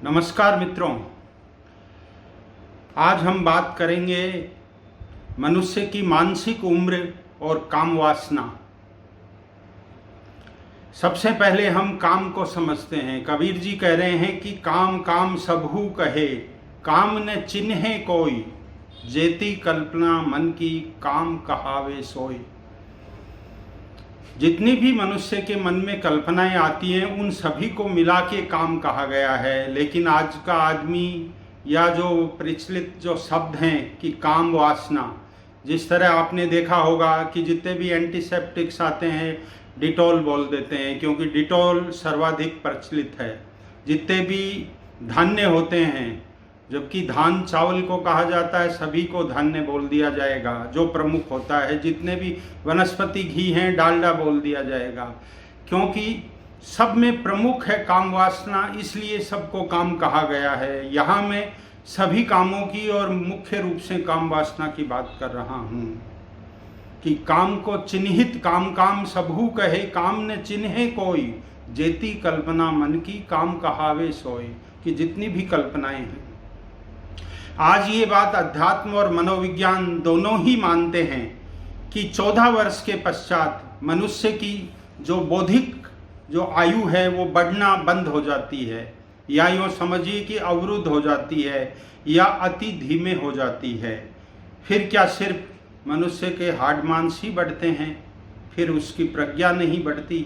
नमस्कार मित्रों, आज हम बात करेंगे मनुष्य की मानसिक उम्र और काम वासना। सबसे पहले हम काम को समझते हैं। कबीर जी कह रहे हैं कि काम काम सबहु कहे, काम न चिन्हे कोई, जेती कल्पना मन की काम कहावे सोई। जितनी भी मनुष्य के मन में कल्पनाएं आती हैं उन सभी को मिला के काम कहा गया है। लेकिन आज का आदमी या जो प्रचलित जो शब्द हैं कि काम वासना, जिस तरह आपने देखा होगा कि जितने भी एंटीसेप्टिक्स आते हैं डिटॉल बोल देते हैं, क्योंकि डिटॉल सर्वाधिक प्रचलित है। जितने भी धान्य होते हैं, जबकि धान चावल को कहा जाता है, सभी को धान्य बोल दिया जाएगा जो प्रमुख होता है। जितने भी वनस्पति घी हैं डालडा बोल दिया जाएगा, क्योंकि सब में प्रमुख है काम वासना, इसलिए सबको काम कहा गया है। यहाँ मैं सभी कामों की और मुख्य रूप से काम वासना की बात कर रहा हूँ कि काम को चिन्हित काम काम सबहु कहे, काम न चिन्हे कोई, जेती कल्पना मन की काम कहावे सोई। कि जितनी भी कल्पनाएं हैं, आज ये बात अध्यात्म और मनोविज्ञान दोनों ही मानते हैं कि 14 वर्ष के पश्चात मनुष्य की जो बौद्धिक जो आयु है वो बढ़ना बंद हो जाती है, या यूँ समझिए कि अवरुद्ध हो जाती है या अति धीमे हो जाती है। फिर क्या सिर्फ मनुष्य के हाड़ मांस ही बढ़ते हैं, फिर उसकी प्रज्ञा नहीं बढ़ती,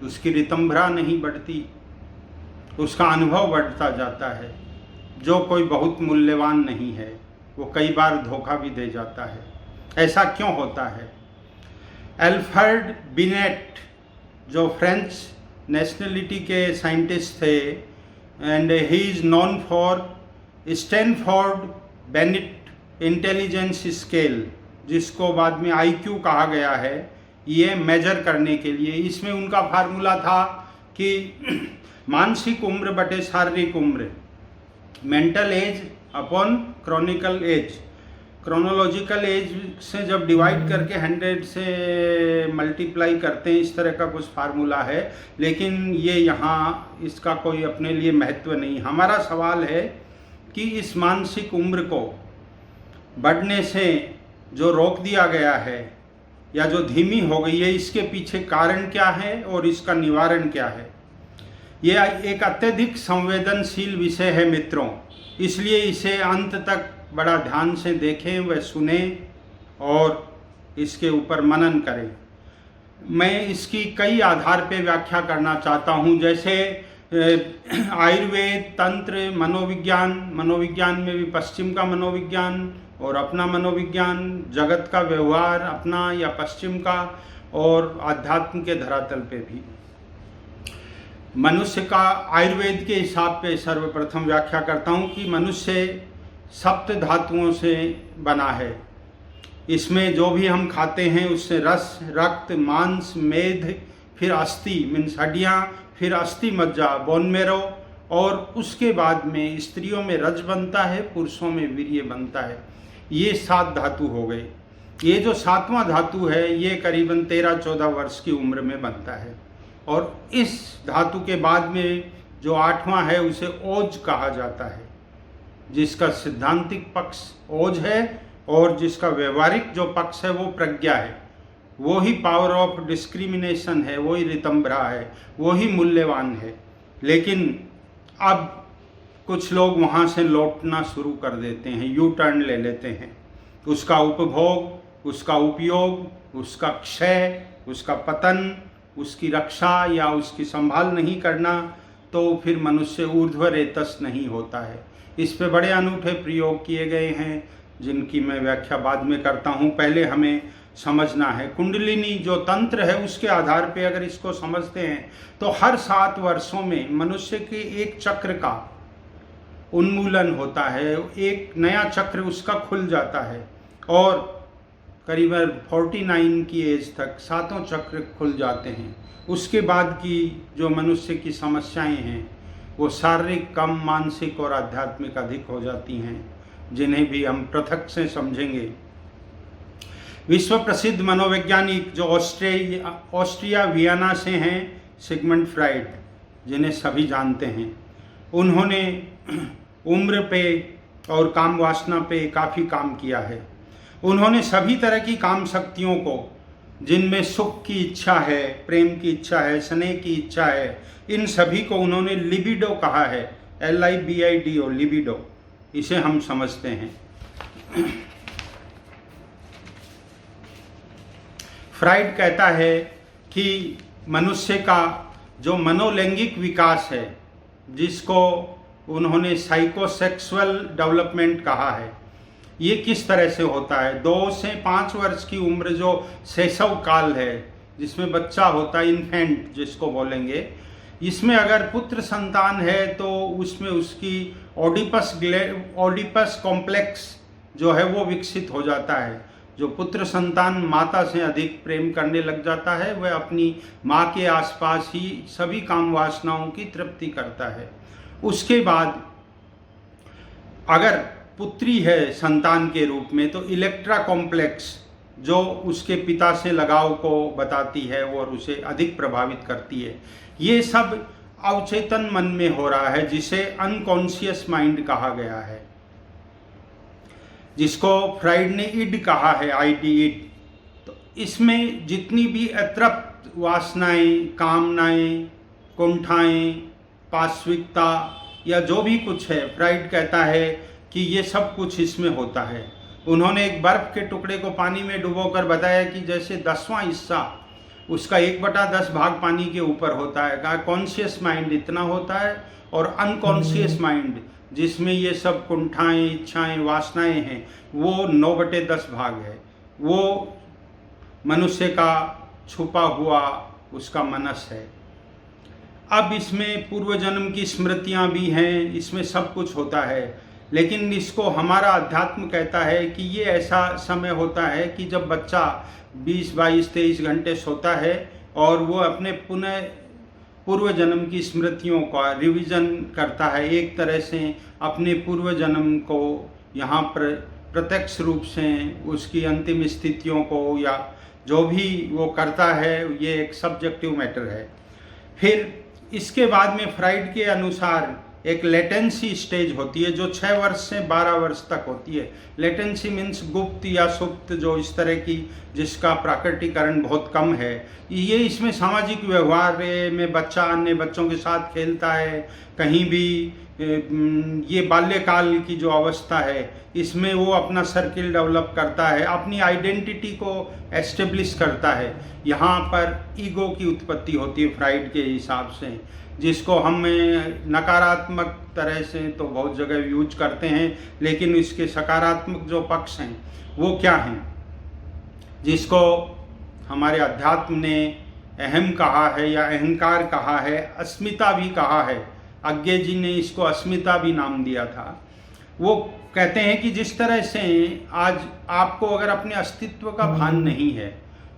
उसकी रितंभरा नहीं बढ़ती, उसका अनुभव बढ़ता जाता है, जो कोई बहुत मूल्यवान नहीं है। वो कई बार धोखा भी दे जाता है। ऐसा क्यों होता है? एल्फ्रेड बिनेट जो फ्रेंच नेशनलिटी के साइंटिस्ट थे, and he is known for Stanford Bennett intelligence scale, जिसको बाद में आईक्यू कहा गया है, ये मेजर करने के लिए। इसमें उनका फार्मूला था कि मानसिक उम्र बटे शारीरिक उम्र, mental age upon chronical age. Chronological age से जब डिवाइड करके 100 से मल्टीप्लाई करते हैं, इस तरह का कुछ फार्मूला है। लेकिन ये यहाँ इसका कोई अपने लिए महत्व नहीं। हमारा सवाल है कि इस मानसिक उम्र को बढ़ने से जो रोक दिया गया है या जो धीमी हो गई है, इसके पीछे कारण क्या है और इसका निवारण क्या है? ये एक अत्यधिक संवेदनशील विषय है मित्रों, इसलिए इसे अंत तक बड़ा ध्यान से देखें व सुने और इसके ऊपर मनन करें। मैं इसकी कई आधार पे व्याख्या करना चाहता हूँ, जैसे आयुर्वेद, तंत्र, मनोविज्ञान में भी पश्चिम का मनोविज्ञान और अपना मनोविज्ञान, जगत का व्यवहार अपना या पश्चिम का, और आध्यात्म के धरातल पे भी। मनुष्य का आयुर्वेद के हिसाब पे सर्वप्रथम व्याख्या करता हूँ कि मनुष्य सप्त धातुओं से बना है। इसमें जो भी हम खाते हैं उससे रस, रक्त, मांस, मेद, फिर अस्थि मीन्स हड्डियाँ, फिर अस्थि मज्जा बोन मेरो, और उसके बाद में स्त्रियों में रज बनता है, पुरुषों में वीर्य बनता है। ये 7 धातु हो गए। ये जो 7वां धातु है ये करीबन 13-14 वर्ष की उम्र में बनता है, और इस धातु के बाद में जो 8वां है उसे ओज कहा जाता है, जिसका सिद्धांतिक पक्ष ओज है और जिसका व्यवहारिक जो पक्ष है वो प्रज्ञा है। वो ही पावर ऑफ डिस्क्रिमिनेशन है, वही रितंभरा है, वही मूल्यवान है। लेकिन अब कुछ लोग वहाँ से लौटना शुरू कर देते हैं, यू टर्न ले लेते हैं। उसका उपभोग, उसका उपयोग, उसका क्षय, उसका पतन, उसकी रक्षा या उसकी संभाल नहीं करना, तो फिर मनुष्य ऊर्ध्व रेतस नहीं होता है। इस पे बड़े अनूठे प्रयोग किए गए हैं, जिनकी मैं व्याख्या बाद में करता हूँ। पहले हमें समझना है कुंडलिनी जो तंत्र है, उसके आधार पे अगर इसको समझते हैं तो हर 7 वर्षों में मनुष्य के एक चक्र का उन्मूलन होता है, एक नया चक्र उसका खुल जाता है, और करीबन 49 की एज तक 7 चक्र खुल जाते हैं। उसके बाद की जो मनुष्य की समस्याएं हैं वो शारीरिक कम, मानसिक और आध्यात्मिक अधिक हो जाती हैं, जिन्हें भी हम पृथक से समझेंगे। विश्व प्रसिद्ध मनोवैज्ञानिक जो ऑस्ट्रिया वियना से हैं, सिगमंड फ्राइड, जिन्हें सभी जानते हैं, उन्होंने उम्र पे और काम वासना पे काफ़ी काम किया है। उन्होंने सभी तरह की काम शक्तियों को, जिनमें सुख की इच्छा है, प्रेम की इच्छा है, स्नेह की इच्छा है, इन सभी को उन्होंने लिबिडो कहा है। LIBIDO, लिबिडो, इसे हम समझते हैं। फ्राइड कहता है कि मनुष्य का जो मनोलैंगिक विकास है, जिसको उन्होंने साइकोसेक्सुअल डेवलपमेंट कहा है, ये किस तरह से होता है। 2 से 5 वर्ष की उम्र जो शैशव काल है, जिसमें बच्चा होता है, इन्फेंट जिसको बोलेंगे, इसमें अगर पुत्र संतान है तो उसमें उसकी ओडिपस कॉम्प्लेक्स जो है वो विकसित हो जाता है। जो पुत्र संतान माता से अधिक प्रेम करने लग जाता है, वह अपनी माँ के आसपास ही सभी काम वासनाओं की तृप्ति करता है। उसके बाद अगर पुत्री है संतान के रूप में, तो इलेक्ट्रा कॉम्प्लेक्स जो उसके पिता से लगाव को बताती है और उसे अधिक प्रभावित करती है। ये सब अवचेतन मन में हो रहा है, जिसे अनकॉन्शियस माइंड कहा गया है, जिसको फ्राइड ने इड कहा है, ID, इड। तो इसमें जितनी भी अतृप्त वासनाएं, कामनाएं, कुंठाएं, पाश्विकता या जो भी कुछ है, फ्राइड कहता है कि ये सब कुछ इसमें होता है। उन्होंने एक बर्फ के टुकड़े को पानी में डुबोकर बताया कि जैसे 10वां हिस्सा उसका 1/10 भाग पानी के ऊपर होता है। कहा कॉन्शियस माइंड इतना होता है और अनकॉन्शियस माइंड, जिसमें ये सब कुंठाएं, इच्छाएं, वासनाएं हैं, वो 9/10 भाग है। वो मनुष्य का छुपा हुआ उसका मनस है। अब इसमें पूर्व जन्म की स्मृतियां भी हैं, इसमें सब कुछ होता है। लेकिन इसको हमारा अध्यात्म कहता है कि ये ऐसा समय होता है कि जब बच्चा 20, 22, 23 घंटे सोता है और वो अपने पुनः पूर्व जन्म की स्मृतियों का रिवीजन करता है। एक तरह से अपने पूर्व जन्म को यहाँ पर प्रत्यक्ष रूप से उसकी अंतिम स्थितियों को या जो भी वो करता है, ये एक सब्जेक्टिव मैटर है। फिर इसके बाद में फ्राइड के अनुसार एक लेटेंसी स्टेज होती है जो 6 वर्ष से 12 वर्ष तक होती है। लेटेंसी मीन्स गुप्त या सुप्त, जो इस तरह की जिसका प्राकृतिकरण बहुत कम है। ये इसमें सामाजिक व्यवहार में बच्चा अन्य बच्चों के साथ खेलता है, कहीं भी ये बाल्यकाल की जो अवस्था है, इसमें वो अपना सर्किल डेवलप करता है, अपनी आइडेंटिटी को एस्टेब्लिश करता है। यहाँ पर ईगो की उत्पत्ति होती है फ्राइड के हिसाब से, जिसको हम नकारात्मक तरह से तो बहुत जगह यूज करते हैं, लेकिन इसके सकारात्मक जो पक्ष हैं वो क्या हैं, जिसको हमारे अध्यात्म ने अहम कहा है या अहंकार कहा है, अस्मिता भी कहा है। अज्ञे जी ने इसको अस्मिता भी नाम दिया था। वो कहते हैं कि जिस तरह से आज आपको अगर अपने अस्तित्व का भान नहीं है,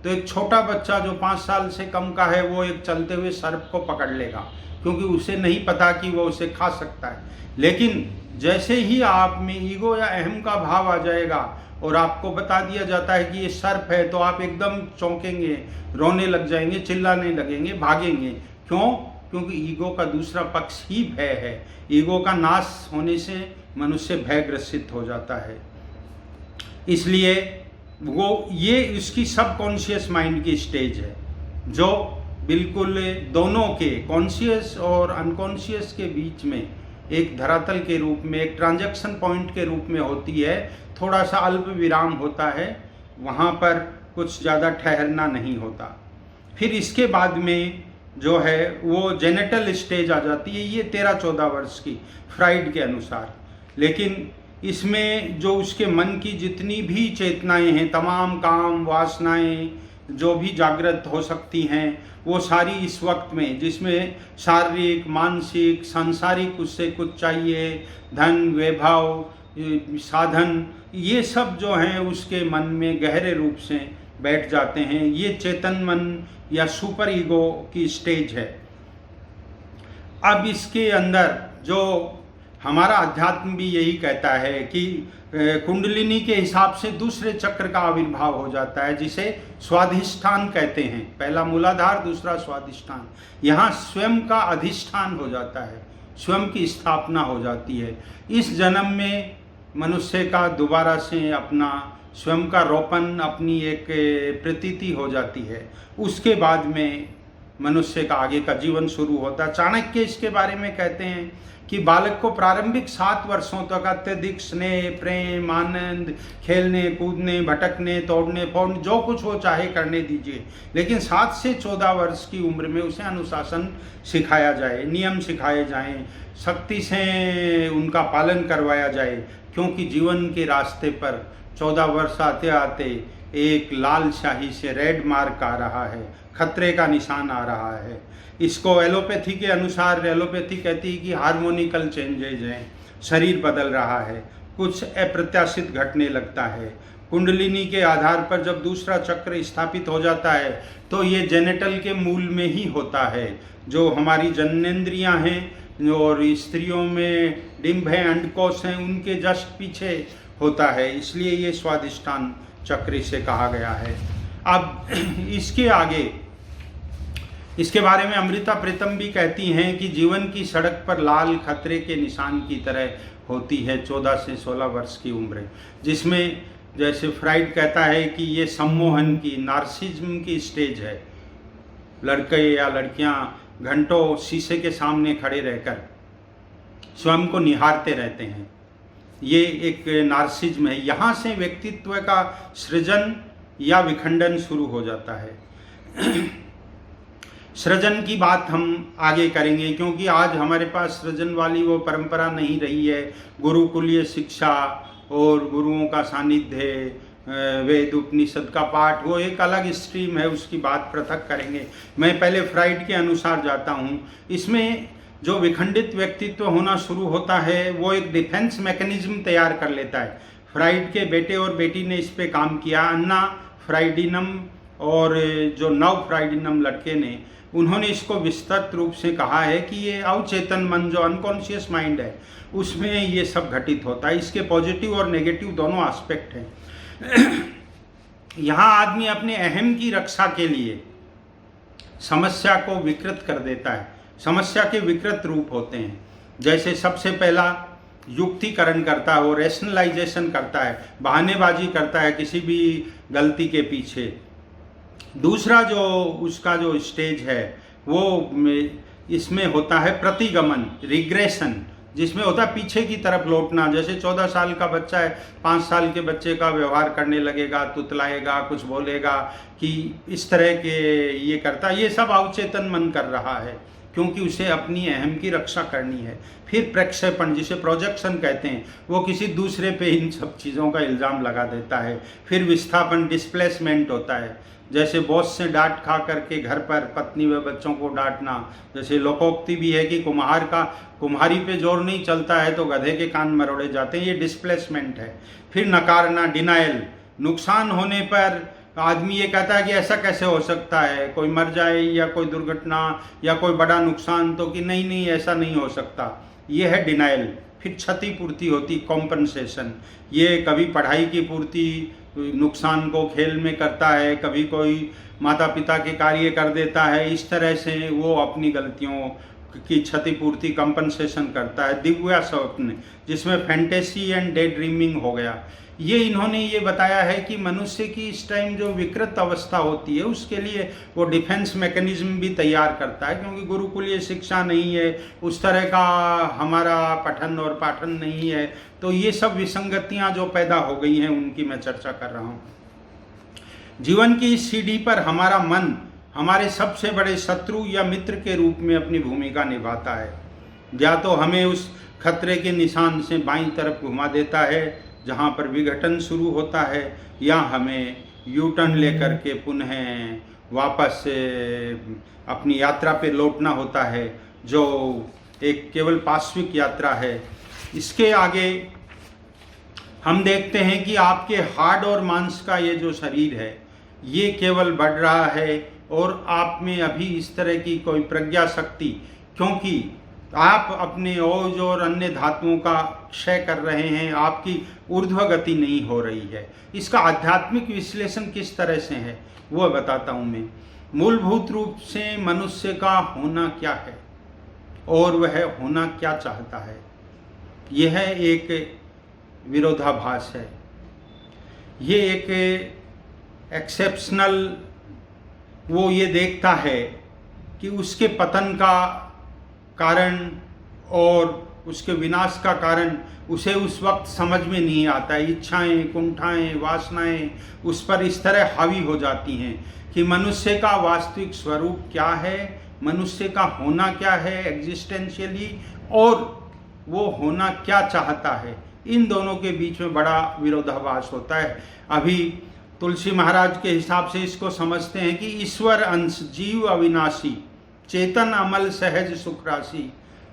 तो एक छोटा बच्चा जो 5 साल से कम का है, वो एक चलते हुए सर्प को पकड़ लेगा, क्योंकि उसे नहीं पता कि वो उसे खा सकता है। लेकिन जैसे ही आप में ईगो या अहम का भाव आ जाएगा और आपको बता दिया जाता है कि ये सर्प है, तो आप एकदम चौंकेंगे, रोने लग जाएंगे, चिल्लाने लगेंगे, भागेंगे। क्यों? क्योंकि ईगो का दूसरा पक्ष ही भय है। ईगो का नाश होने से मनुष्य भयग्रसित हो जाता है। इसलिए वो ये इसकी सबकॉन्शियस माइंड की स्टेज है, जो बिल्कुल दोनों के कॉन्शियस और अनकॉन्शियस के बीच में एक धरातल के रूप में, एक ट्रांजैक्शन पॉइंट के रूप में होती है। थोड़ा सा अल्प विराम होता है, वहाँ पर कुछ ज़्यादा ठहरना नहीं होता। फिर इसके बाद में जो है वो जेनेटल स्टेज आ जाती है, ये 13-14 वर्ष की फ्राइड के अनुसार। लेकिन इसमें जो उसके मन की जितनी भी चेतनाएं हैं, तमाम काम वासनाएं जो भी जागृत हो सकती हैं, वो सारी इस वक्त में, जिसमें शारीरिक, मानसिक, सांसारिक उससे कुछ चाहिए, धन, वैभव, साधन, ये सब जो हैं उसके मन में गहरे रूप से बैठ जाते हैं। ये चेतन मन या सुपर ईगो की स्टेज है। अब इसके अंदर जो हमारा अध्यात्म भी यही कहता है कि कुंडलिनी के हिसाब से दूसरे चक्र का आविर्भाव हो जाता है, जिसे स्वाधिष्ठान कहते हैं। पहला मूलाधार, दूसरा स्वाधिष्ठान। यहाँ स्वयं का अधिष्ठान हो जाता है। स्वयं की स्थापना हो जाती है। इस जन्म में मनुष्य का दोबारा से अपना स्वयं का रोपण, अपनी एक प्रतीति हो जाती है। उसके बाद में मनुष्य का आगे का जीवन शुरू होता है। चाणक्य इसके बारे में कहते हैं कि बालक को प्रारंभिक 7 वर्षों तक अत्यधिक स्नेह, प्रेम, आनंद, खेलने कूदने, भटकने, तोड़ने फोड़ने, जो कुछ वो चाहे करने दीजिए, लेकिन 7 से 14 वर्ष की उम्र में उसे अनुशासन सिखाया जाए, नियम सिखाए जाएं, सख्ती से उनका पालन करवाया जाए, क्योंकि जीवन के रास्ते पर 14 वर्ष आते आते एक लाल शाही से रेड मार्क आ रहा है, खतरे का निशान आ रहा है। इसको एलोपैथी के अनुसार, एलोपैथी कहती है कि हार्मोनिकल चेंजेज हैं, शरीर बदल रहा है, कुछ अप्रत्याशित घटने लगता है। कुंडलिनी के आधार पर जब दूसरा चक्र स्थापित हो जाता है तो ये जेनेटल के मूल में ही होता है। जो हमारी जननेंद्रियां हैं और स्त्रियों में डिंब है, अंडकोश हैं, उनके जस्ट पीछे होता है, इसलिए ये स्वादिष्टान चक्र से कहा गया है। अब इसके आगे इसके बारे में अमृता प्रीतम भी कहती हैं कि जीवन की सड़क पर लाल खतरे के निशान की तरह होती है 14 से 16 वर्ष की उम्र, जिसमें जैसे फ्राइड कहता है कि ये सम्मोहन की, नार्सिज्म की स्टेज है। लड़के या लड़कियां घंटों शीशे के सामने खड़े रहकर स्वयं को निहारते रहते हैं, ये एक नार्सिज्म है। यहाँ से व्यक्तित्व का सृजन या विखंडन शुरू हो जाता है। सृजन की बात हम आगे करेंगे, क्योंकि आज हमारे पास सृजन वाली वो परंपरा नहीं रही है। गुरुकुलीय शिक्षा और गुरुओं का सानिध्य, वेद उपनिषद का पाठ, वो एक अलग स्ट्रीम है, उसकी बात पृथक करेंगे। मैं पहले फ्राइड के अनुसार जाता हूँ। इसमें जो विखंडित व्यक्तित्व होना शुरू होता है वो एक डिफेंस मैकेनिज्म तैयार कर लेता है। फ्राइड के बेटे और बेटी ने इस पे काम किया, अन्ना फ्राइडिनम और जो नव फ्राइडिनम लड़के ने, उन्होंने इसको विस्तृत रूप से कहा है कि ये अवचेतन मन, जो अनकॉन्शियस माइंड है, उसमें ये सब घटित होता है। इसके पॉजिटिव और नेगेटिव दोनों एस्पेक्ट हैं। यहाँ आदमी अपने अहम की रक्षा के लिए समस्या को विकृत कर देता है। समस्या के विकृत रूप होते हैं, जैसे सबसे पहला युक्तिकरण करता है, वो रेशनलाइजेशन करता है, बहानेबाजी करता है किसी भी गलती के पीछे। दूसरा जो उसका जो स्टेज है वो इसमें होता है प्रतिगमन, रिग्रेशन, जिसमें होता है पीछे की तरफ लौटना। जैसे 14 साल का बच्चा है, 5 साल के बच्चे का व्यवहार करने लगेगा, तुतलाएगा, कुछ बोलेगा कि इस तरह के ये करता है। ये सब अवचेतन मन कर रहा है, क्योंकि उसे अपनी अहम की रक्षा करनी है। फिर प्रक्षेपण, जिसे प्रोजेक्शन कहते हैं, वो किसी दूसरे पे इन सब चीज़ों का इल्ज़ाम लगा देता है। फिर विस्थापन, डिस्प्लेसमेंट होता है, जैसे बॉस से डांट खा करके घर पर पत्नी व बच्चों को डांटना। जैसे लोकोक्ति भी है कि कुम्हारी पे जोर नहीं चलता है तो गधे के कान मरोड़े जाते हैं, ये डिस्प्लेसमेंट है। फिर नकारना, डिनाइल, नुकसान होने पर आदमी ये कहता है कि ऐसा कैसे हो सकता है, कोई मर जाए या कोई दुर्घटना या कोई बड़ा नुकसान, तो कि नहीं ऐसा नहीं हो सकता, ये है डिनाइल। फिर क्षतिपूर्ति होती, कॉम्पनसेशन, ये कभी पढ़ाई की पूर्ति नुकसान को खेल में करता है, कभी कोई माता पिता के कार्य कर देता है, इस तरह से वो अपनी गलतियों की क्षतिपूर्ति, कंपनसेशन करता है। दिव्या स्वप्न, जिसमें फैंटेसी एंड डे ड्रीमिंग हो गया। ये इन्होंने ये बताया है कि मनुष्य की इस टाइम जो विकृत अवस्था होती है उसके लिए वो डिफेंस मैकेनिज्म भी तैयार करता है, क्योंकि गुरुकुलीय शिक्षा नहीं है, उस तरह का हमारा पठन और पाठन नहीं है, तो ये सब विसंगतियां जो पैदा हो गई हैं उनकी मैं चर्चा कर रहा हूँ। जीवन की इस सीढ़ी पर हमारा मन हमारे सबसे बड़े शत्रु या मित्र के रूप में अपनी भूमिका निभाता है। या तो हमें उस खतरे के निशान से बाईं तरफ घुमा देता है जहाँ पर विघटन शुरू होता है, या हमें यू टर्न लेकर के पुनः वापस से अपनी यात्रा पे लौटना होता है, जो एक केवल पार्श्विक यात्रा है। इसके आगे हम देखते हैं कि आपके हाड़ और मांस का ये जो शरीर है ये केवल बढ़ रहा है, और आप में अभी इस तरह की कोई प्रज्ञा शक्ति, क्योंकि आप अपने ओज और अन्य धातुओं का क्षय कर रहे हैं, आपकी ऊर्ध्व गति नहीं हो रही है। इसका आध्यात्मिक विश्लेषण किस तरह से है वो बताता हूँ मैं। मूलभूत रूप से मनुष्य का होना क्या है? और वह होना क्या चाहता है। यह एक विरोधाभास है। ये एक एक्सेप्शनल, वो ये देखता है कि उसके पतन का कारण और उसके विनाश का कारण उसे उस वक्त समझ में नहीं आता है। इच्छाएं, कुंठाएं, वासनाएं उस पर इस तरह हावी हो जाती हैं कि मनुष्य का वास्तविक स्वरूप क्या है, मनुष्य का होना क्या है एग्जिस्टेंशियली, और वो होना क्या चाहता है। इन दोनों के बीच में बड़ा विरोधाभास होता है। अभी तुलसी महाराज के हिसाब से इसको समझते हैं कि ईश्वर अंश, जीव अविनाशी, चेतन अमल सहज सुख राशि।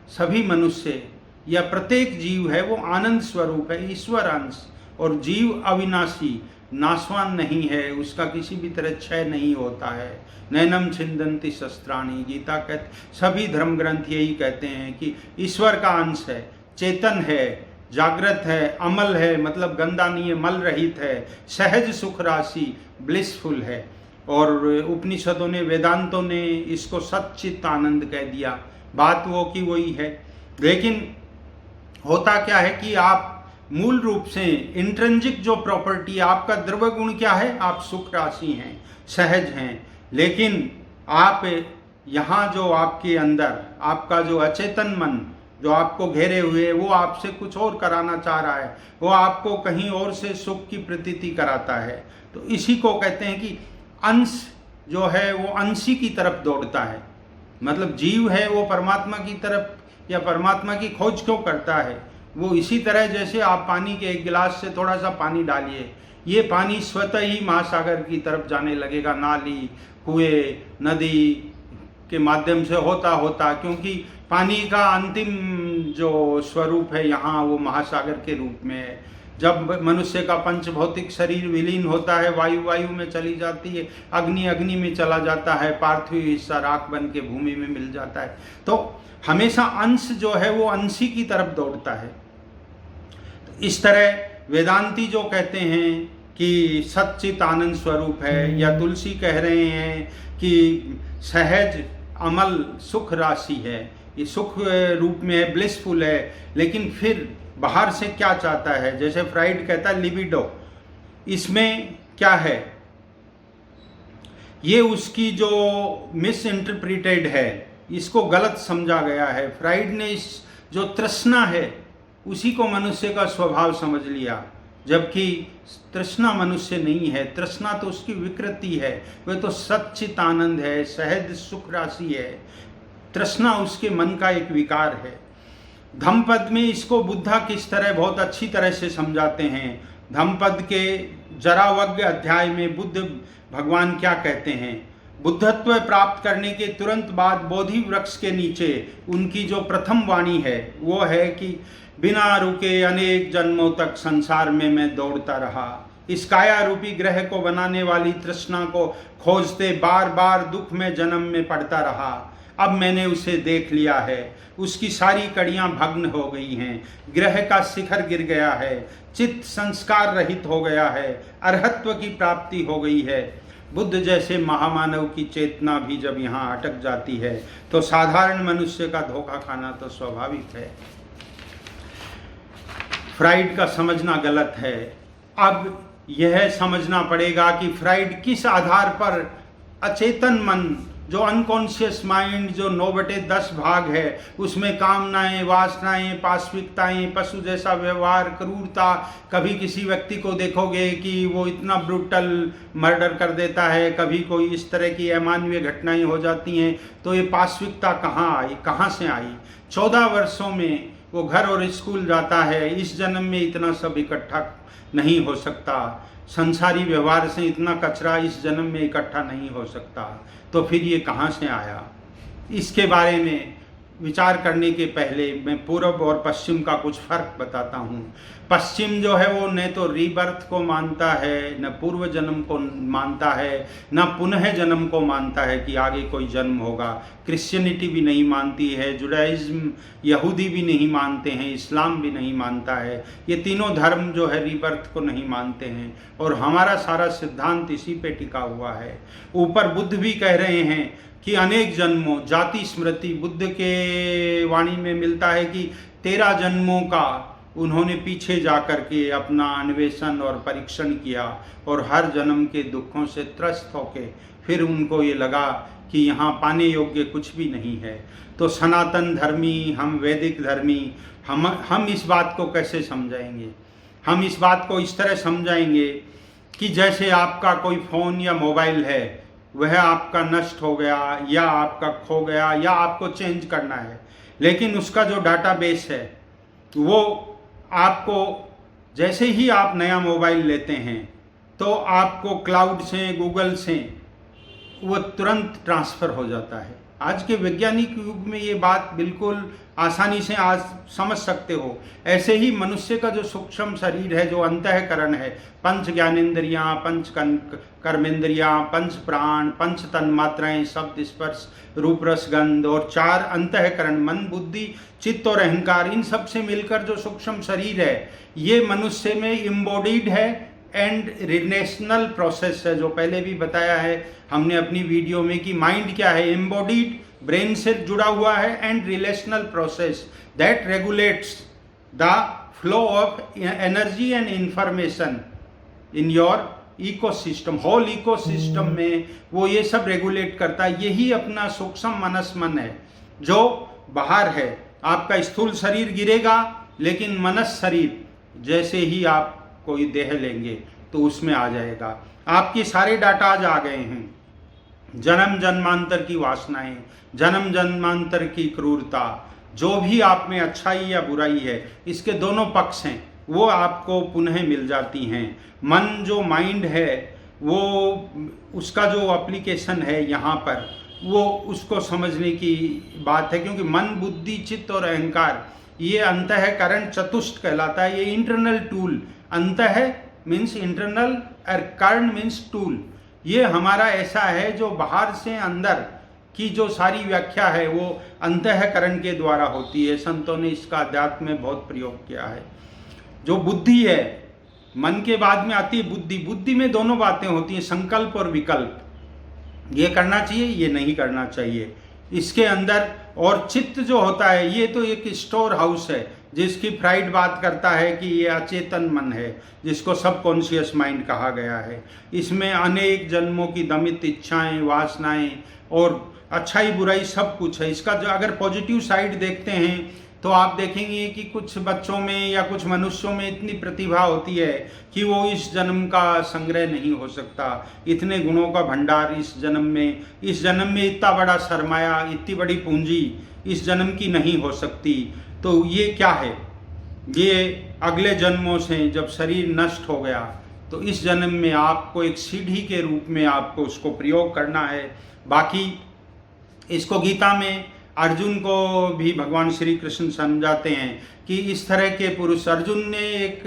सभी मनुष्य या प्रत्येक जीव है वो आनंद स्वरूप है, ईश्वर अंश, और जीव अविनाशी, नाशवान नहीं है, उसका किसी भी तरह क्षय नहीं होता है। नैनम छिंदंती शस्त्राणी, गीता कहते, सभी धर्म ग्रंथ यही कहते हैं कि ईश्वर का अंश है, चेतन है, जागृत है, अमल है, मतलब गंदा नहीं है, मल रहित है, सहज सुख राशि, ब्लिसफुल है। और उपनिषदों ने, वेदांतों ने इसको सच्चित आनंद कह दिया। बात वो की वही है। लेकिन होता क्या है कि आप मूल रूप से इंट्रिंसिक जो प्रॉपर्टी, आपका द्रव्य गुण क्या है, आप सुख राशि हैं, सहज हैं। लेकिन आप यहाँ जो आपके अंदर आपका जो अचेतन मन जो आपको घेरे हुए है, वो आपसे कुछ और कराना चाह रहा है, वो आपको कहीं और से सुख की प्रतीति कराता है। तो इसी को कहते हैं कि अंश जो है वो अंशी की तरफ दौड़ता है। मतलब जीव है वो परमात्मा की तरफ या परमात्मा की खोज क्यों करता है। वो इसी तरह जैसे आप पानी के एक गिलास से थोड़ा सा पानी डालिए, ये पानी स्वतः ही महासागर की तरफ जाने लगेगा, नाली, कुएं, नदी के माध्यम से होता होता, क्योंकि पानी का अंतिम जो स्वरूप है यहाँ वो महासागर के रूप में है। जब मनुष्य का पंच भौतिक शरीर विलीन होता है, वायु वायु में चली जाती है, अग्नि अग्नि में चला जाता है, पार्थिव हिस्सा राख बन के भूमि में मिल जाता है। तो हमेशा अंश जो है वो अंशी की तरफ दौड़ता है। तो इस तरह वेदांती जो कहते हैं कि सच्चित आनंद स्वरूप है, या तुलसी कह रहे हैं कि सहज अमल सुख राशि है, ये सुख रूप में है, ब्लिसफुल है। लेकिन फिर बाहर से क्या चाहता है, जैसे फ्राइड कहता है लिबिडो, इसमें क्या है, ये उसकी जो मिस इंटरप्रिटेड है, इसको गलत समझा गया है। फ्राइड ने इस जो तृष्णा है उसी को मनुष्य का स्वभाव समझ लिया, जबकि तृष्णा मनुष्य नहीं है, तृष्णा तो उसकी विकृति है, वह तो सच्चित आनंद है, सहज सुख राशि है। तृष्णा उसके मन का एक विकार है। धम्मपद में इसको बुद्धा किस तरह बहुत अच्छी तरह से समझाते हैं। धम्मपद के जरावग्य अध्याय में बुद्ध भगवान क्या कहते हैं, बुद्धत्व प्राप्त करने के तुरंत बाद बोधि वृक्ष के नीचे उनकी जो प्रथम वाणी है वो है कि बिना रुके अनेक जन्मों तक संसार में मैं दौड़ता रहा, इस काया रूपी ग्रह को बनाने वाली तृष्णा को खोजते बार बार दुख में जन्म में पड़ता रहा। अब मैंने उसे देख लिया है, उसकी सारी कड़ियां भग्न हो गई हैं, ग्रह का शिखर गिर गया है, चित्त संस्कार रहित हो गया है, अरहत्व की प्राप्ति हो गई है। बुद्ध जैसे महामानव की चेतना भी जब यहाँ अटक जाती है तो साधारण मनुष्य का धोखा खाना तो स्वाभाविक है। फ्राइड का समझना गलत है। अब यह समझना पड़ेगा कि फ्राइड किस आधार पर अचेतन मन, जो अनकॉन्शियस माइंड, जो 9/10 भाग है, उसमें कामनाएं, वासनाएं, पाशविकताएं, पशु जैसा व्यवहार, क्रूरता, कभी किसी व्यक्ति को देखोगे कि वो इतना ब्रूटल मर्डर कर देता है, कभी कोई इस तरह की अमानवीय घटनाएं हो जाती हैं, तो ये पाशविकता कहाँ आई, कहाँ से आई। 14 वर्षों में वो घर और स्कूल जाता है, इस जन्म में इतना सब इकट्ठा नहीं हो सकता, संसारी व्यवहार से इतना कचरा इस जन्म में इकट्ठा नहीं हो सकता, तो फिर ये कहाँ से आया। इसके बारे में विचार करने के पहले मैं पूर्व और पश्चिम का कुछ फर्क बताता हूँ। पश्चिम जो है वो न तो रीबर्थ को मानता है, न पूर्व जन्म को मानता है, न पुनः जन्म को मानता है कि आगे कोई जन्म होगा। क्रिश्चियनिटी भी नहीं मानती है, जुडाइज्म, यहूदी भी नहीं मानते हैं, इस्लाम भी नहीं मानता है। ये तीनों धर्म जो है रीबर्थ को नहीं मानते हैं, और हमारा सारा सिद्धांत इसी पे टिका हुआ है। ऊपर बुद्ध भी कह रहे हैं कि अनेक जन्मों, जाति स्मृति, बुद्ध के वाणी में मिलता है कि 13 जन्मों का उन्होंने पीछे जा कर के अपना अन्वेषण और परीक्षण किया और हर जन्म के दुखों से त्रस्त होके फिर उनको ये लगा कि यहाँ पाने योग्य कुछ भी नहीं है। तो सनातन धर्मी, हम वैदिक धर्मी, हम इस बात को कैसे समझाएंगे? हम इस बात को इस तरह समझाएंगे कि जैसे आपका कोई फ़ोन या मोबाइल है, वह आपका नष्ट हो गया या आपका खो गया या आपको चेंज करना है, लेकिन उसका जो डाटाबेस है वो आपको, जैसे ही आप नया मोबाइल लेते हैं तो आपको क्लाउड से, गूगल से वो तुरंत ट्रांसफ़र हो जाता है। आज के वैज्ञानिक युग में ये बात बिल्कुल आसानी से आज समझ सकते हो। ऐसे ही मनुष्य का जो सूक्ष्म शरीर है, जो अंतःकरण है, पंच ज्ञानेंद्रियाँ, पंच कर्मेंद्रियाँ, पंच प्राण, पंच तन्मात्राएँ, शब्द स्पर्श रूप रस गंध और 4 अंतःकरण, मन बुद्धि चित्त और अहंकार, इन सब से मिलकर जो सूक्ष्म शरीर है, ये मनुष्य में इम्बॉडीड है एंड रिलेशनल प्रोसेस है। जो पहले भी बताया है हमने अपनी वीडियो में कि माइंड क्या है, एम्बॉडीड ब्रेन से जुड़ा हुआ है and relational process that regulates the flow of energy and information in your ecosystem. Whole ecosystem में वो ये सब रेगुलेट करता है। यही अपना सूक्ष्म मनस मन है जो बाहर है। आपका स्थूल शरीर गिरेगा, लेकिन मनस शरीर जैसे ही आप कोई देह लेंगे तो उसमें आ जाएगा। आपके सारे डाटा आज आ गए हैं, जन्म जन्मांतर की वासनाएं, जन्म जन्मांतर की क्रूरता, जो भी आप में अच्छाई या बुराई है, इसके दोनों पक्ष हैं, वो आपको पुनः मिल जाती हैं। मन जो माइंड है, वो उसका जो एप्लीकेशन है यहाँ पर, वो उसको समझने की बात है, क्योंकि मन बुद्धि चित्त और अहंकार ये अंतःकरण चतुष्ट कहलाता है। ये इंटरनल टूल, अंतः मीन्स इंटरनल और कर्ण मीन्स टूल, ये हमारा ऐसा है जो बाहर से अंदर की जो सारी व्याख्या है वो अंतःकरण के द्वारा होती है। संतों ने इसका अध्यात्म में बहुत प्रयोग किया है। जो बुद्धि है, मन के बाद में आती है बुद्धि। बुद्धि में दोनों बातें होती हैं, संकल्प और विकल्प, ये करना चाहिए, ये नहीं करना चाहिए, इसके अंदर। और चित्त जो होता है, ये तो एक स्टोर हाउस है, जिसकी फ्राइड बात करता है कि ये अचेतन मन है, जिसको सबकॉन्शियस माइंड कहा गया है। इसमें अनेक जन्मों की दमित इच्छाएं, वासनाएं और अच्छाई बुराई सब कुछ है। इसका जो अगर पॉजिटिव साइड देखते हैं तो आप देखेंगे कि कुछ बच्चों में या कुछ मनुष्यों में इतनी प्रतिभा होती है कि वो इस जन्म का संग्रह नहीं हो सकता। इतने गुणों का भंडार इस जन्म में इतना बड़ा सरमाया, इतनी बड़ी पूंजी इस जन्म की नहीं हो सकती। तो ये क्या है? ये अगले जन्मों से जब शरीर नष्ट हो गया तो इस जन्म में आपको एक सीढ़ी के रूप में आपको उसको प्रयोग करना है। बाकी इसको गीता में अर्जुन को भी भगवान श्री कृष्ण समझाते हैं कि इस तरह के पुरुष, अर्जुन ने एक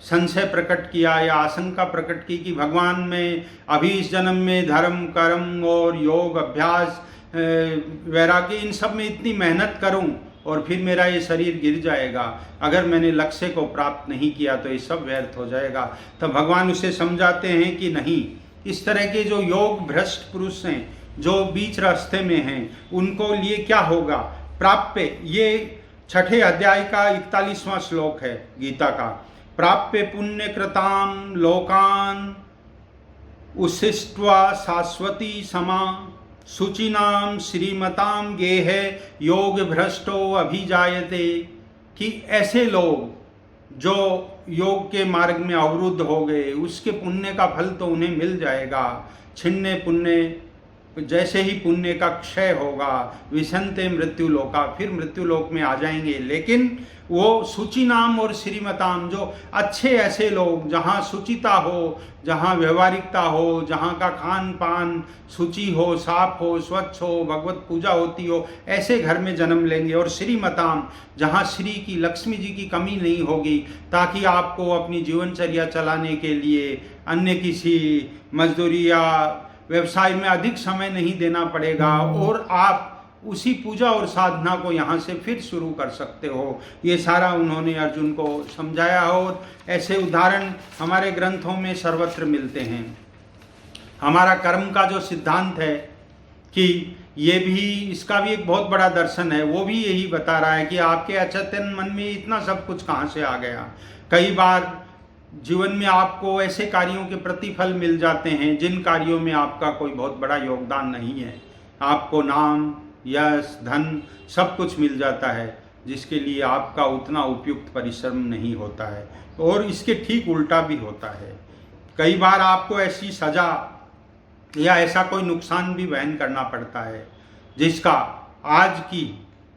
संशय प्रकट किया या आशंका प्रकट की कि भगवान में अभी इस जन्म में धर्म कर्म और योग अभ्यास वैराग्य इन सब में इतनी मेहनत करूं और फिर मेरा ये शरीर गिर जाएगा, अगर मैंने लक्ष्य को प्राप्त नहीं किया तो ये सब व्यर्थ हो जाएगा। तो भगवान उसे समझाते हैं कि नहीं, इस तरह के जो योग भ्रष्ट पुरुष हैं, जो बीच रास्ते में हैं, उनको लिए क्या होगा? प्राप्य, ये 6ठे अध्याय का 41वां श्लोक है गीता का। प्राप्य पुण्य कृताम लोकान उशिष्ट्वा शाश्वती समा शुचिनाम श्रीमताम गेह योग भ्रष्टो अभिजायते। कि ऐसे लोग जो योग के मार्ग में अवरुद्ध हो गए, उसके पुण्य का फल तो उन्हें मिल जाएगा। छिन्ने पुण्य, जैसे ही पुण्य का क्षय होगा, विशंते मृत्यु लोका, फिर मृत्यु लोक में आ जाएंगे। लेकिन वो सूची नाम और श्रीमताम, जो अच्छे ऐसे लोग, जहाँ शुचिता हो, जहाँ व्यवहारिकता हो, जहाँ का खान पान शुचि हो, साफ हो, स्वच्छ हो, भगवत पूजा होती हो, ऐसे घर में जन्म लेंगे। और श्रीमताम, जहाँ श्री की, लक्ष्मी जी की कमी नहीं होगी, ताकि आपको अपनी जीवनचर्या चलाने के लिए अन्य किसी मजदूरी या व्यवसाय में अधिक समय नहीं देना पड़ेगा और आप उसी पूजा और साधना को यहाँ से फिर शुरू कर सकते हो। ये सारा उन्होंने अर्जुन को समझाया और ऐसे उदाहरण हमारे ग्रंथों में सर्वत्र मिलते हैं। हमारा कर्म का जो सिद्धांत है कि ये भी, इसका भी एक बहुत बड़ा दर्शन है। वो भी यही बता रहा है कि आपके अचेतन मन में इतना सब कुछ कहाँ से आ गया। कई बार जीवन में आपको ऐसे कार्यों के प्रतिफल मिल जाते हैं जिन कार्यों में आपका कोई बहुत बड़ा योगदान नहीं है। आपको नाम, यश, धन सब कुछ मिल जाता है जिसके लिए आपका उतना उपयुक्त परिश्रम नहीं होता है, और इसके ठीक उल्टा भी होता है। कई बार आपको ऐसी सजा या ऐसा कोई नुकसान भी वहन करना पड़ता है जिसका आज की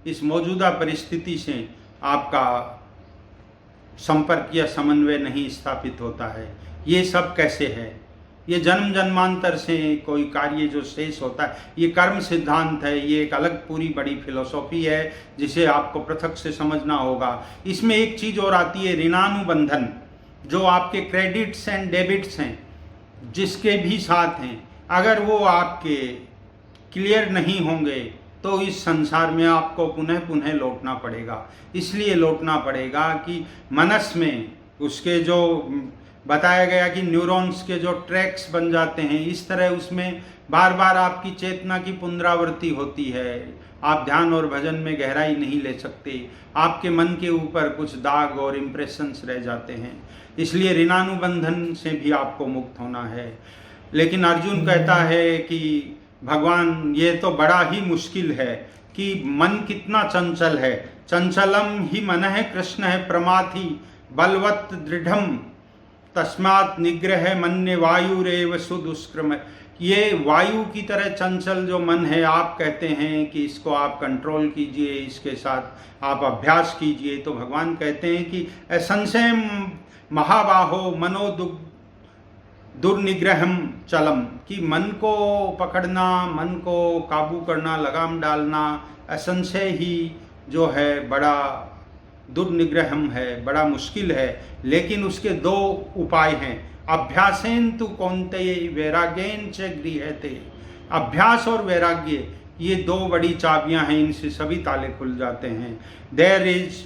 इस मौजूदा परिस्थिति से आपका संपर्क या समन्वय नहीं स्थापित होता है। ये सब कैसे है? ये जन्म जन्मांतर से कोई कार्य जो शेष होता है, ये कर्म सिद्धांत है। ये एक अलग पूरी बड़ी फिलोसॉफी है जिसे आपको पृथक से समझना होगा। इसमें एक चीज़ और आती है, ऋणानुबंधन। जो आपके क्रेडिट्स एंड डेबिट्स हैं जिसके भी साथ हैं, अगर वो आपके क्लियर नहीं होंगे तो इस संसार में आपको पुनः पुनः लौटना पड़ेगा। इसलिए लौटना पड़ेगा कि मनस में उसके जो बताया गया कि न्यूरॉन्स के जो ट्रैक्स बन जाते हैं, इस तरह उसमें बार बार आपकी चेतना की पुनरावृत्ति होती है। आप ध्यान और भजन में गहराई नहीं ले सकते, आपके मन के ऊपर कुछ दाग और इम्प्रेशंस रह जाते हैं। इसलिए ऋणानुबंधन से भी आपको मुक्त होना है। लेकिन अर्जुन कहता है कि भगवान, ये तो बड़ा ही मुश्किल है कि मन कितना चंचल है। चंचलम ही मन है, कृष्ण है प्रमाथि बलवत दृढ़म तस्मात् निग्रह मन्य वायुरेव सुदुष्क्रम। ये वायु की तरह चंचल जो मन है, आप कहते हैं कि इसको आप कंट्रोल कीजिए, इसके साथ आप अभ्यास कीजिए। तो भगवान कहते हैं कि असंशय महाबाहो मनो दुर्निग्रहम चलम, कि मन को पकड़ना, मन को काबू करना, लगाम डालना असंशय ही जो है बड़ा दुर्निग्रहम है, बड़ा मुश्किल है। लेकिन उसके दो उपाय हैं, अभ्यासेन तु कौन्तेय वैराग्येन च गृह्यते। अभ्यास और वैराग्य, ये दो बड़ी चाबियां हैं, इनसे सभी ताले खुल जाते हैं। There is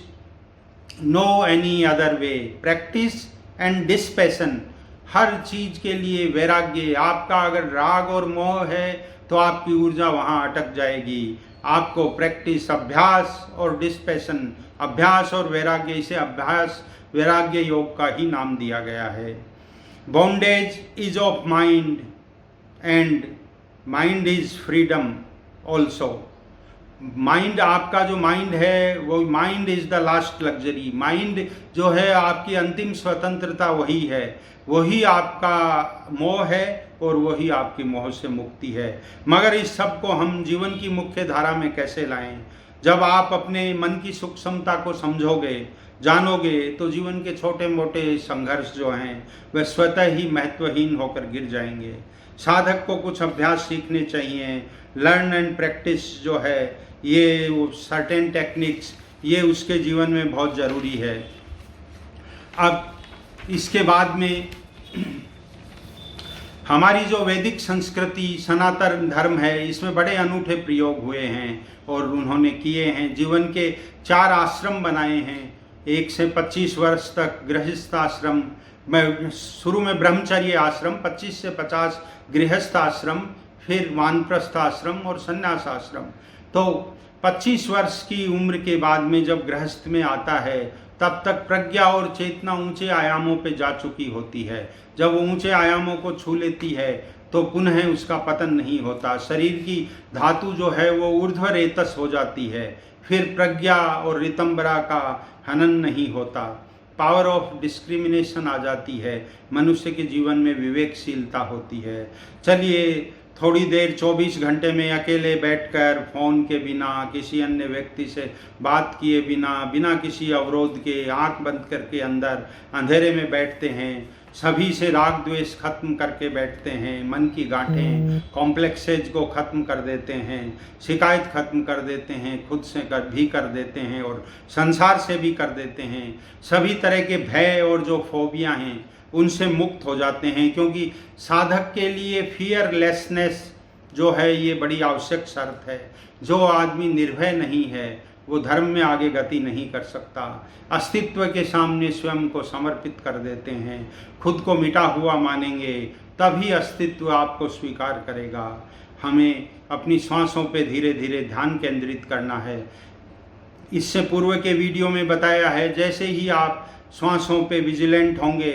no any other way, practice and dispassion. हर चीज के लिए वैराग्य। आपका अगर राग और मोह है तो आपकी ऊर्जा वहाँ अटक जाएगी। आपको प्रैक्टिस, अभ्यास और डिस्पैशन, अभ्यास और वैराग्य, इसे अभ्यास वैराग्य योग का ही नाम दिया गया है। Bondage is of mind and mind is freedom also. Mind, आपका जो माइंड है वो mind is the last luxury. Mind जो है आपकी अंतिम स्वतंत्रता वही है, वही आपका मोह है और वही आपकी मोह से मुक्ति है। मगर इस सब को हम जीवन की मुख्य धारा में कैसे लाएं? जब आप अपने मन की सूक्ष्मता को समझोगे, जानोगे, तो जीवन के छोटे मोटे संघर्ष जो हैं वह स्वतः ही महत्वहीन होकर गिर जाएंगे। साधक को कुछ अभ्यास सीखने चाहिए। लर्न एंड प्रैक्टिस जो है, ये वो सर्टेन टेक्निक्स, ये उसके जीवन में बहुत ज़रूरी है। अब इसके बाद में हमारी जो वैदिक संस्कृति, सनातन धर्म है, इसमें बड़े अनूठे प्रयोग हुए हैं और उन्होंने किए हैं। जीवन के 4 आश्रम बनाए हैं। 1 से 25 वर्ष तक गृहस्थ आश्रम, में शुरू में ब्रह्मचर्य आश्रम, 25 से 50 गृहस्थ आश्रम, फिर वानप्रस्थ आश्रम और संन्यास आश्रम। तो 25 वर्ष की उम्र के बाद में जब गृहस्थ में आता है, तब तक प्रज्ञा और चेतना ऊंचे आयामों पे जा चुकी होती है। जब वो ऊंचे आयामों को छू लेती है तो पुनः उसका पतन नहीं होता। शरीर की धातु जो है वो ऊर्ध्व रेतस हो जाती है। फिर प्रज्ञा और रितंबरा का हनन नहीं होता। पावर ऑफ डिस्क्रिमिनेशन आ जाती है। मनुष्य के जीवन में विवेकशीलता होती है। चलिए, थोड़ी देर 24 घंटे में अकेले बैठकर फ़ोन के बिना, किसी अन्य व्यक्ति से बात किए बिना, बिना किसी अवरोध के, आंख बंद करके अंदर अंधेरे में बैठते हैं। सभी से राग द्वेष खत्म करके बैठते हैं। मन की गांठें, कॉम्प्लेक्सेज को खत्म कर देते हैं, शिकायत खत्म कर देते हैं, खुद से भी कर देते हैं और संसार से भी कर देते हैं। सभी तरह के भय और जो फोबिया हैं उनसे मुक्त हो जाते हैं, क्योंकि साधक के लिए फियरलेसनेस जो है ये बड़ी आवश्यक शर्त है। जो आदमी निर्भय नहीं है वो धर्म में आगे गति नहीं कर सकता। अस्तित्व के सामने स्वयं को समर्पित कर देते हैं, खुद को मिटा हुआ मानेंगे, तभी अस्तित्व आपको स्वीकार करेगा। हमें अपनी श्वासों पे धीरे धीरे ध्यान केंद्रित करना है। इससे पूर्व के वीडियो में बताया है, जैसे ही आप श्वासों पे विजिलेंट होंगे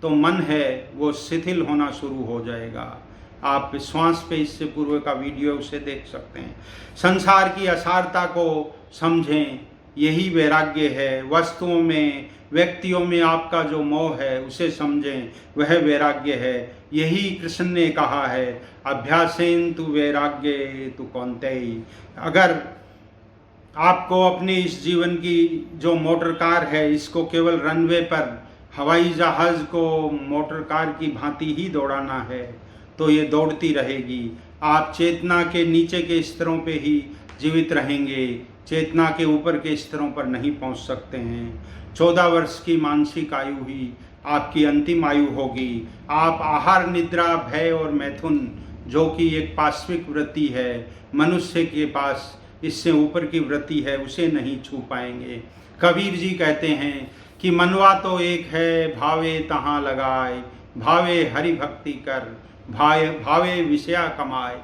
तो मन है वो शिथिल होना शुरू हो जाएगा। आप श्वास पे इससे पूर्व का वीडियो उसे देख सकते हैं। संसार की असारता को समझें, यही वैराग्य है। वस्तुओं में, व्यक्तियों में आपका जो मोह है उसे समझें, वह वैराग्य है। यही कृष्ण ने कहा है, अभ्यासेन तु वैराग्य तु कौन्तेय। अगर आपको अपने इस जीवन की जो मोटर कार है, इसको केवल रनवे पर हवाई जहाज़ को मोटर कार की भांति ही दौड़ाना है तो ये दौड़ती रहेगी। आप चेतना के नीचे के स्तरों पे ही जीवित रहेंगे, चेतना के ऊपर के स्तरों पर नहीं पहुंच सकते हैं। 14 वर्ष की मानसिक आयु ही आपकी अंतिम आयु होगी। आप आहार, निद्रा, भय और मैथुन, जो कि एक पाश्विक वृत्ति है, मनुष्य के पास इससे ऊपर की वृत्ति है, उसे नहीं छू पाएंगे। कबीर जी कहते हैं कि मनवा तो एक है, भावे तहाँ लगाए, भावे हरि भक्ति कर, भावे विषया कमाए।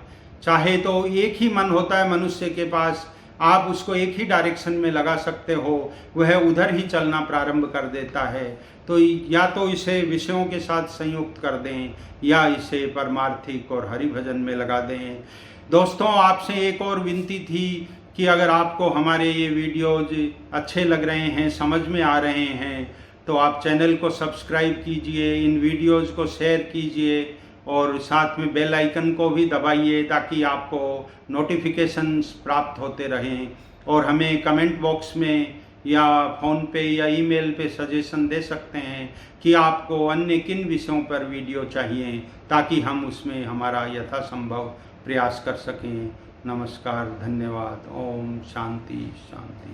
चाहे तो एक ही मन होता है मनुष्य के पास, आप उसको एक ही डायरेक्शन में लगा सकते हो, वह उधर ही चलना प्रारंभ कर देता है। तो या तो इसे विषयों के साथ संयुक्त कर दें या इसे परमार्थिक और हरि भजन में लगा दें। दोस्तों, आपसे एक और विनती थी कि अगर आपको हमारे ये वीडियोज अच्छे लग रहे हैं, समझ में आ रहे हैं, तो आप चैनल को सब्सक्राइब कीजिए, इन वीडियोज़ को शेयर कीजिए और साथ में बेल आइकन को भी दबाइए ताकि आपको नोटिफिकेशंस प्राप्त होते रहें। और हमें कमेंट बॉक्स में या फ़ोन पे या ईमेल पे सजेशन दे सकते हैं कि आपको अन्य किन विषयों पर वीडियो चाहिए, ताकि हम उसमें हमारा यथासंभव प्रयास कर सकें। नमस्कार, धन्यवाद। ओम शांति शांति।